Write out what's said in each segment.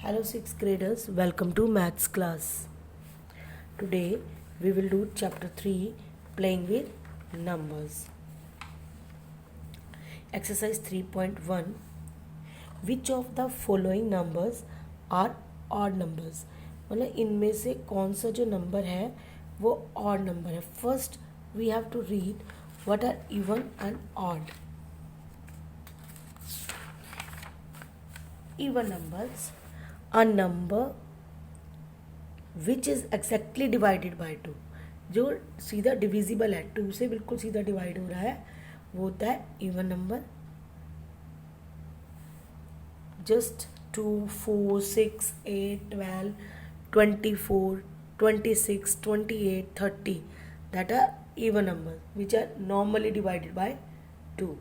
Hello, sixth graders, welcome to maths class. Today we will do chapter 3 playing with numbers. Exercise 3.1. Which of the following numbers are odd numbers? मतलब इनमें से कौन सा जो number है वो odd number है. First we have to read what are even and odd. Even numbers, a number which is exactly divided by 2. जो सीधा डिविजिबल है, 2 से बिल्कुल सीधा डिवाइड हो रहा है, वो होता है even number. Just 2, 4, 6, 8, 12, 24, 26, 28, 30 that are even numbers which are normally divided by 2.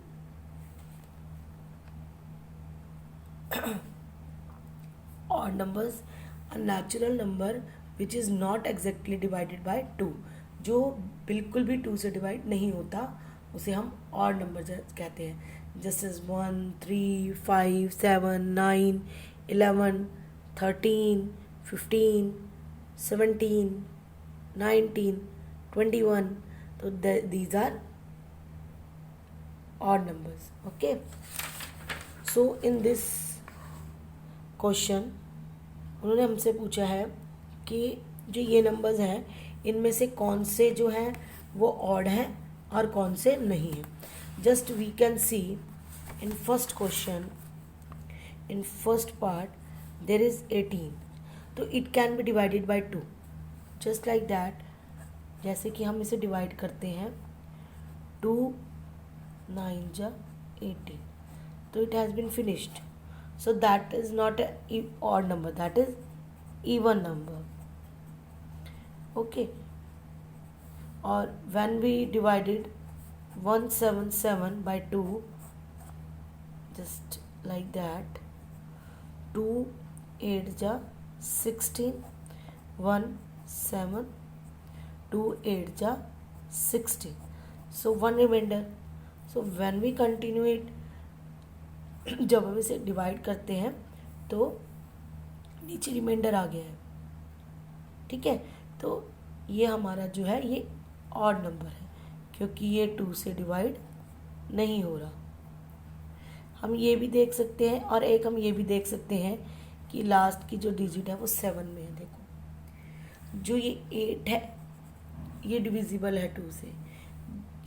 Odd numbers, a natural number which is not exactly divided by 2. जो बिल्कुल भी 2 से डिवाइड नहीं होता उसे हम odd number कहते हैं. जैसे 1, 3, 5, 7, 9, 11, 13, 15, 17, 19, 21. तो these are odd numbers. Okay. So in this question उन्होंने हमसे पूछा है कि जो ये नंबर्स हैं इनमें से कौन से जो हैं वो ऑड हैं और कौन से नहीं हैं. Just we can see in first question, in first part there is 18, तो it can be divided by 2 just like that. जैसे कि हम इसे डिवाइड करते हैं 2 9 जा 18, तो it has been finished. So that is not a odd number, that is even number. Okay. Or when we divided 177 by 2, just like that, 2 8 ja 16, 1 7, 2 8 ja 16. So one remainder. So when we continue it, जब हम इसे divide करते हैं तो नीचे reminder आ गया है. ठीक है, तो ये हमारा जो है ये ऑड नंबर है क्योंकि ये 2 से डिवाइड नहीं हो रहा. हम ये भी देख सकते हैं और एक हम ये भी देख सकते हैं कि लास्ट की जो डिजिट है वो 7 में है. देखो जो ये 8 है ये डिविजिबल है 2 से.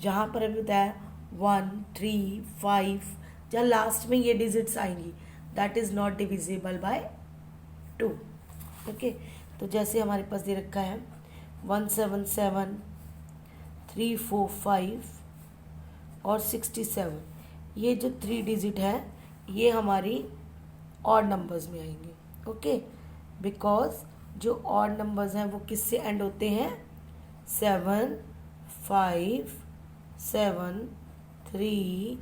जहाँ पर अभी बताया 1, 3, 5, जहाँ लास्ट में ये डिजिट्स आएंगी that is not divisible by 2. Okay, तो जैसे हमारे पास दे रखा है 177, 345 और 67, ये जो 3 डिजिट है ये हमारी ऑड नंबर्स में आएंगे. ओके, बिकॉज जो ऑड नंबर्स हैं वो किससे एंड होते हैं 7, 5, 7, 3,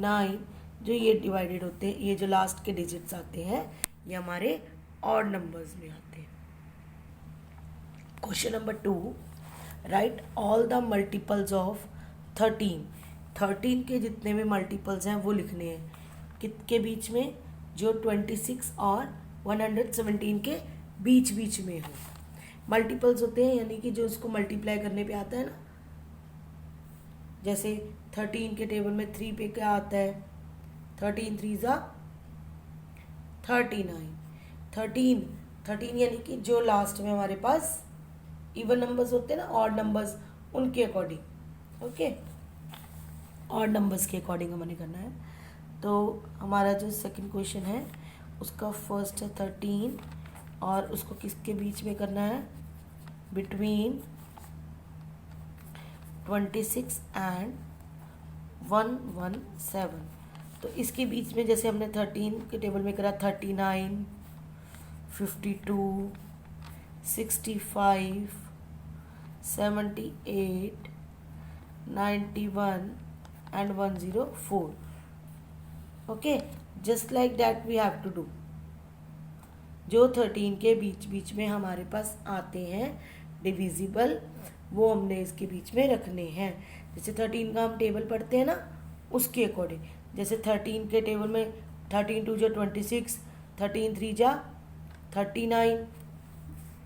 9. जो ये डिवाइडेड होते हैं, ये जो लास्ट के डिजिट्स आते हैं ये हमारे ऑड नंबर्स में आते हैं. Question number 2, right all the multiples of 13. 13 के जितने भी मल्टीपल्स हैं वो लिखने हैं. किसके बीच में? जो 26 और 117 के बीच बीच में हो. मल्टीपल्स होते हैं यानी कि जो उसको मल्टीप्लाई करने पे आता है ना. जैसे 13 के टेबल में 3 पे क्या आता है 13 3 जा 39. 13 यानी कि जो लास्ट में हमारे पास इवन नंबर्स होते हैं ना ऑड नंबर्स उनके अकॉर्डिंग. ओके, ऑड नंबर्स के अकॉर्डिंग हमें करना है. तो हमारा जो सेकंड क्वेश्चन है उसका फर्स्ट है 13 और उसको किसके बीच में करना है बिटवीन 26 एंड 117. तो इसके बीच में जैसे हमने 13 के टेबल में करा 39, 52, 65, 78, 91 and 104. Okay, just like that we have to do. जो 13 के बीच बीच में हमारे पास आते हैं डिविजिबल वो हमने इसके बीच में रखने हैं. जैसे 13 का हम टेबल पढ़ते हैं ना उसके अकॉर्डिंग. जैसे 13 के टेबल में 13 2 जा 26, 13 3 जा 39,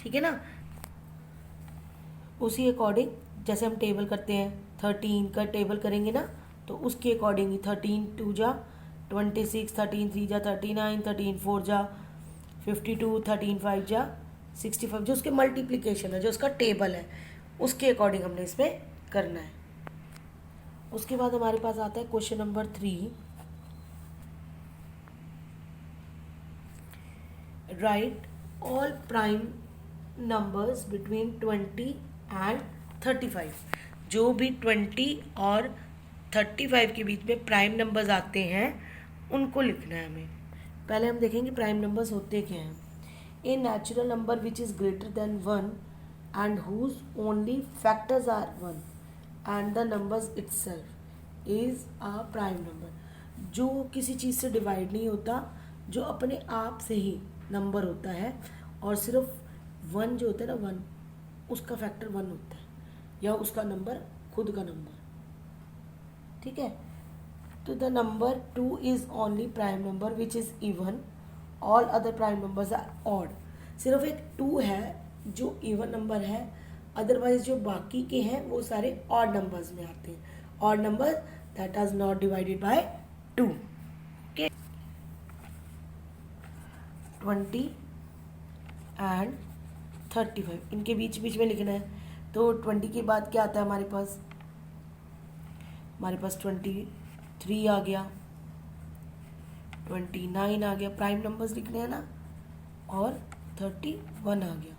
ठीक है ना। उसी अकॉर्डिंग जैसे हम टेबल करते हैं 13 का टेबल करेंगे ना, तो उसके अकॉर्डिंग ही 13 2 जा 26, 13 3 जा 39, 13 4 जा 52, 13 5 जा 65, जो उसके मल्टीप्लिकेशन है, जो उसका टेबल है, उसके अकॉर्डिंग हमने इसमें करना है। उसके बाद हमारे पास आता है question number 3, right all prime numbers between 20 and 35। जो भी 20 और 35 के बीच में प्राइम नंबर्स आते हैं उनको लिखना है हमें। पहले हम देखेंगे प्राइम नंबर्स होते क्या हैं। A natural number which is greater than 1 and whose only factors are 1 and the numbers itself is a prime number. जो किसी चीज़ से डिवाइड नहीं होता, जो अपने आप से ही नंबर होता है, और सिर्फ 1 जो होता है ना 1, उसका फैक्टर 1 होता है, या उसका नंबर खुद का नंबर, ठीक है। तो the number 2 is only prime number which is even, all other prime numbers are odd. सिर्फ एक 2 है जो इवन नंबर है, अदरवाइज जो बाकी के हैं वो सारे ऑड नंबर्स में आते हैं। Odd number that are not divided by 2। Okay, 20 and 35 इनके बीच बीच में लिखना है। तो 20 के बाद क्या आता है हमारे पास 23 आ गया, 29 आ गया, प्राइम नंबर्स लिखने हैं ना, और 31 आ गया,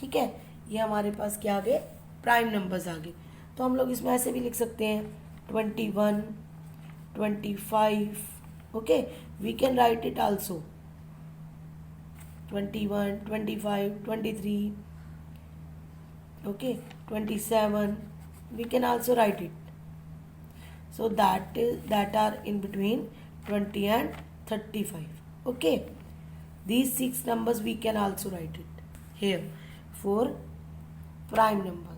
ठीक है। ये हमारे पास क्या आ गए, प्राइम नंबर्स आ गए। तो हम लोग इसमें ऐसे भी लिख सकते हैं 21, 25, okay, we can write it also 21, 25, 23, okay, 27, we can also write it. So that are in between 20 and 35. Okay, these 6 numbers we can also write it here for prime numbers.